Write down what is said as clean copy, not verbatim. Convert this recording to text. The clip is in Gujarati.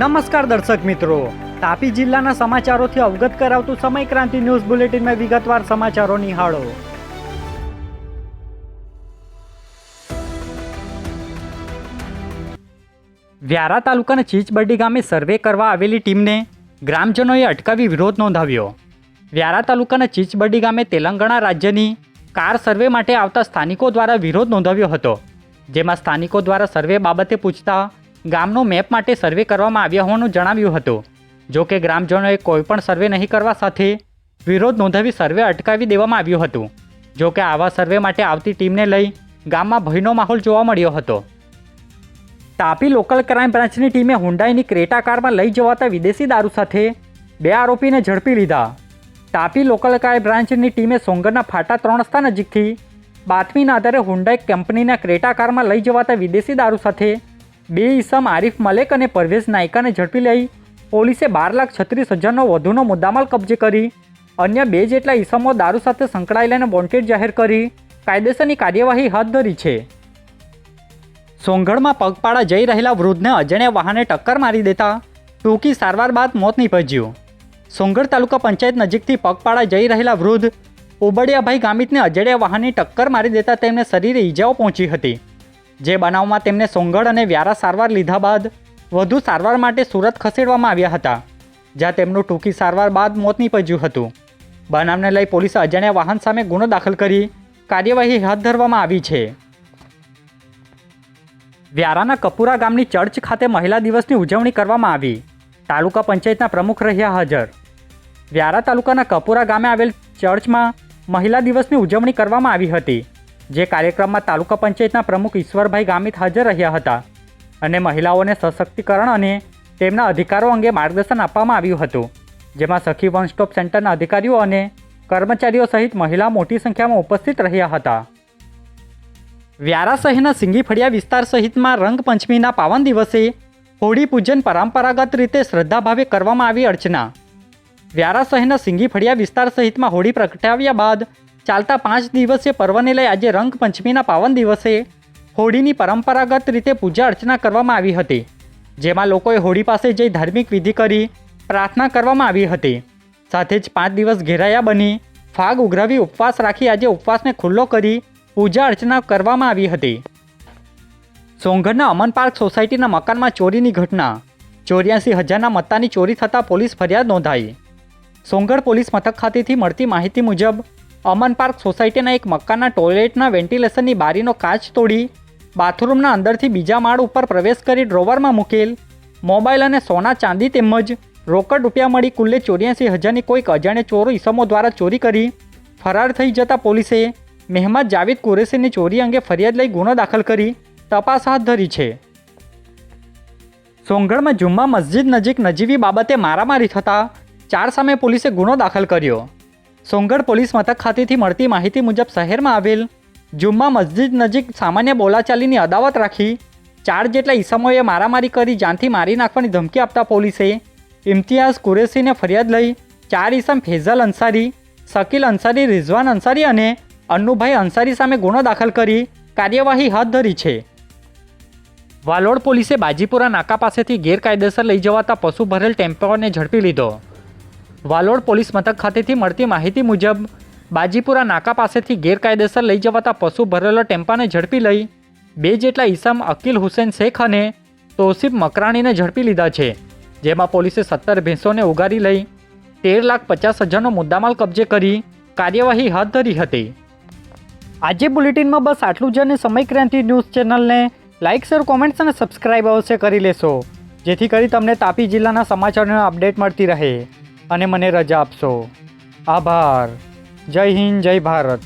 નમસ્કાર દર્શક મિત્રો, તાપી જિલ્લાના સમાચારોથી અવગત કરાવતું સમય ક્રાંતિ ન્યૂઝ બુલેટિનમાં વિગતવાર સમાચારો નિહાળો. વ્યારા તાલુકાના ચીચબરડી ગામે સર્વે કરવા આવેલી ટીમને ગ્રામજનોએ અટકાવી વિરોધ નોંધાવ્યો. વ્યારા તાલુકાના ચીચબરડી ગામે તેલંગાણા રાજ્યની કાર સર્વે માટે આવતા સ્થાનિકો દ્વારા વિરોધ નોંધાવ્યો હતો, જેમાં સ્થાનિકો દ્વારા સર્વે બાબતે પૂછતા ગામનો મેપ માટે સર્વે કરવામાં આવ્યા હોવાનું જણાવ્યું હતું. જો કે ગ્રામજનોએ કોઈપણ સર્વે નહીં કરવા સાથે વિરોધ નોંધાવી સર્વે અટકાવી દેવામાં આવ્યું હતું. જો કે આવા સર્વે માટે આવતી ટીમને લઈ ગામમાં ભયનો માહોલ જોવા મળ્યો હતો. તાપી લોકલ ક્રાઇમ બ્રાન્ચની ટીમે હુન્ડાઈની ક્રેટા કારમાં લઈ જવાતા વિદેશી દારૂ સાથે 2 આરોપીને ઝડપી લીધા. તાપી લોકલ ક્રાઇમ બ્રાન્ચની ટીમે સોંગરના ફાટા 3 રસ્તા નજીકથી બાતમીના આધારે હુન્ડાઈ કંપનીના ક્રેટા કારમાં લઈ જવાતા વિદેશી દારૂ સાથે 2 ઈસમ આરિફ મલેક અને પરવેઝ નાયકાને ઝડપી લઈ પોલીસે 12,36,000નો વધુનો મુદ્દામાલ કબજે કરી અન્ય 2 જેટલા ઈસમો દારૂ સાથે સંકળાયેલાને વોન્ટેડ જાહેર કરી કાયદેસરની કાર્યવાહી હાથ ધરી છે. સોંગઢમાં પગપાળા જઈ રહેલા વૃદ્ધને અજાણ્યા વાહને ટક્કર મારી દેતા ટૂંકી સારવાર બાદ મોત નીપજ્યું. સોંગઢ તાલુકા પંચાયત નજીકથી પગપાળા જઈ રહેલા વૃદ્ધ ઉબડિયાભાઈ ગામિતને અજાણ્યા વાહનની ટક્કર મારી દેતા તેમને શરીરે ઈજાઓ પહોંચી હતી. જે બનાવમાં તેમને સોંગઢ અને વ્યારા સારવાર લીધા બાદ વધુ સારવાર માટે સુરત ખસેડવામાં આવ્યા હતા, જ્યાં તેમનું ટૂંકી સારવાર બાદ મોત નીપજ્યું હતું. બનાવને લઈ પોલીસે અજાણ્યા વાહન સામે ગુનો દાખલ કરી કાર્યવાહી હાથ ધરવામાં આવી છે. વ્યારાના કપુરા ગામની ચર્ચ ખાતે મહિલા દિવસની ઉજવણી કરવામાં આવી. તાલુકા પંચાયતના પ્રમુખ રહ્યા હાજર. વ્યારા તાલુકાના કપુરા ગામે આવેલ ચર્ચમાં મહિલા દિવસની ઉજવણી કરવામાં આવી હતી. જે કાર્યક્રમમાં તાલુકા પંચાયતના પ્રમુખ ઈશ્વરભાઈ ગામિત હાજર રહ્યા હતા અને મહિલાઓને સશક્તિકરણ અને તેમના અધિકારો અંગે માર્ગદર્શન આપવામાં આવ્યું હતું, જેમાં સખી વન સ્ટોપ સેન્ટરના અધિકારીઓ અને કર્મચારીઓ સહિત મહિલા મોટી સંખ્યામાં ઉપસ્થિત રહ્યા હતા. વ્યારા શહેરના સિંગીફળિયા વિસ્તાર સહિતમાં રંગપંચમીના પાવન દિવસે હોળી પૂજન પરંપરાગત રીતે શ્રદ્ધાભાવે કરવામાં આવી અર્ચના. વ્યારા શહેરના સિંગીફળિયા વિસ્તાર સહિતમાં હોળી પ્રગટાવ્યા બાદ ચાલતા 5 દિવસીય પર્વને લઈ આજે રંગપંચમીના પાવન દિવસે હોળીની પરંપરાગત રીતે પૂજા અર્ચના કરવામાં આવી હતી, જેમાં લોકોએ હોળી પાસે જઈ ધાર્મિક વિધિ કરી પ્રાર્થના કરવામાં આવી હતી. સાથે જ 5 દિવસ ઘેરાયા બની ફાગ ઉઘરાવી ઉપવાસ રાખી આજે ઉપવાસને ખુલ્લો કરી પૂજા અર્ચના કરવામાં આવી હતી. સોંગઢના અમન પાર્ક સોસાયટીના મકાનમાં ચોરીની ઘટના. 84,000ના મત્તાની ચોરી થતાં પોલીસ ફરિયાદ નોંધાઈ. સોંગઢ પોલીસ મથક ખાતેથી મળતી માહિતી મુજબ અમન પાર્ક સોસાયટીના એક મકાનના ટોયલેટના વેન્ટિલેશનની બારીનો કાચ તોડી બાથરૂમના અંદરથી બીજા માળ ઉપર પ્રવેશ કરી ડ્રોવરમાં મૂકેલ મોબાઈલ અને સોના ચાંદી તેમજ રોકડ રૂપિયા મળી કુલ્લે 84,000ની કોઈક અજાણ્યા ચોરો ઈસમો દ્વારા ચોરી કરી ફરાર થઈ જતા પોલીસે મહેમદ જાવેદ કુરેશીની ચોરી અંગે ફરિયાદ લઈ ગુનો દાખલ કરી તપાસ હાથ ધરી છે. સોંગઢમાં જુમ્મા મસ્જિદ નજીક નજીવી બાબતે મારામારી થતાં 4 સામે પોલીસે ગુનો દાખલ કર્યો. સોંગઢ પોલીસ મથક ખાતેથી મળતી માહિતી મુજબ શહેરમાં આવેલ જુમ્મા મસ્જિદ નજીક સામાન્ય બોલાચાલીની અદાવત રાખી 4 જેટલા ઈસમોએ મારામારી કરી જાનથી મારી નાખવાની ધમકી આપતા પોલીસે ઇમ્તિયાઝ કુરેશીને ફરિયાદ લઈ 4 ઈસમ ફેઝલ અંસારી, શકીલ અંસારી, રિઝવાન અંસારી અને અન્નુભાઈ અંસારી સામે ગુનો દાખલ કરી કાર્યવાહી હાથ ધરી છે. વાલોડ પોલીસે બાજીપુરા નાકા પાસેથી ગેરકાયદેસર લઈ જવાતા પશુ ભરેલ ટેમ્પોને ઝડપી લીધો. વાલોડ પોલીસ મથક ખાતેથી મળતી માહિતી મુજબ બાજીપુરા નાકા પાસેથી ગેરકાયદેસર લઈ જવાતા પશુ ભરેલો ટેમ્પાને ઝડપી લઈ 2 જેટલા ઈસમ અકીલ હુસેન શેખ અને તોસીફ મકરાણીને ઝડપી લીધા છે, જેમાં પોલીસે 17 ભેંસોને ઉગારી લઈ 13,50,000નો મુદ્દામાલ કબજે કરી કાર્યવાહી હાથ ધરી હતી. આજે બુલેટિનમાં બસ આટલું જ અને સમય ક્રાંતિ ન્યૂઝ ચેનલને લાઇક, શેર, કોમેન્ટ્સ અને સબસ્ક્રાઇબ અવશ્ય કરી લેશો, જેથી કરી તમને તાપી જિલ્લાના સમાચારોનો અપડેટ મળતી રહે અને મને રજા આપશો. આભાર. જય હિન્દ, જય ભારત.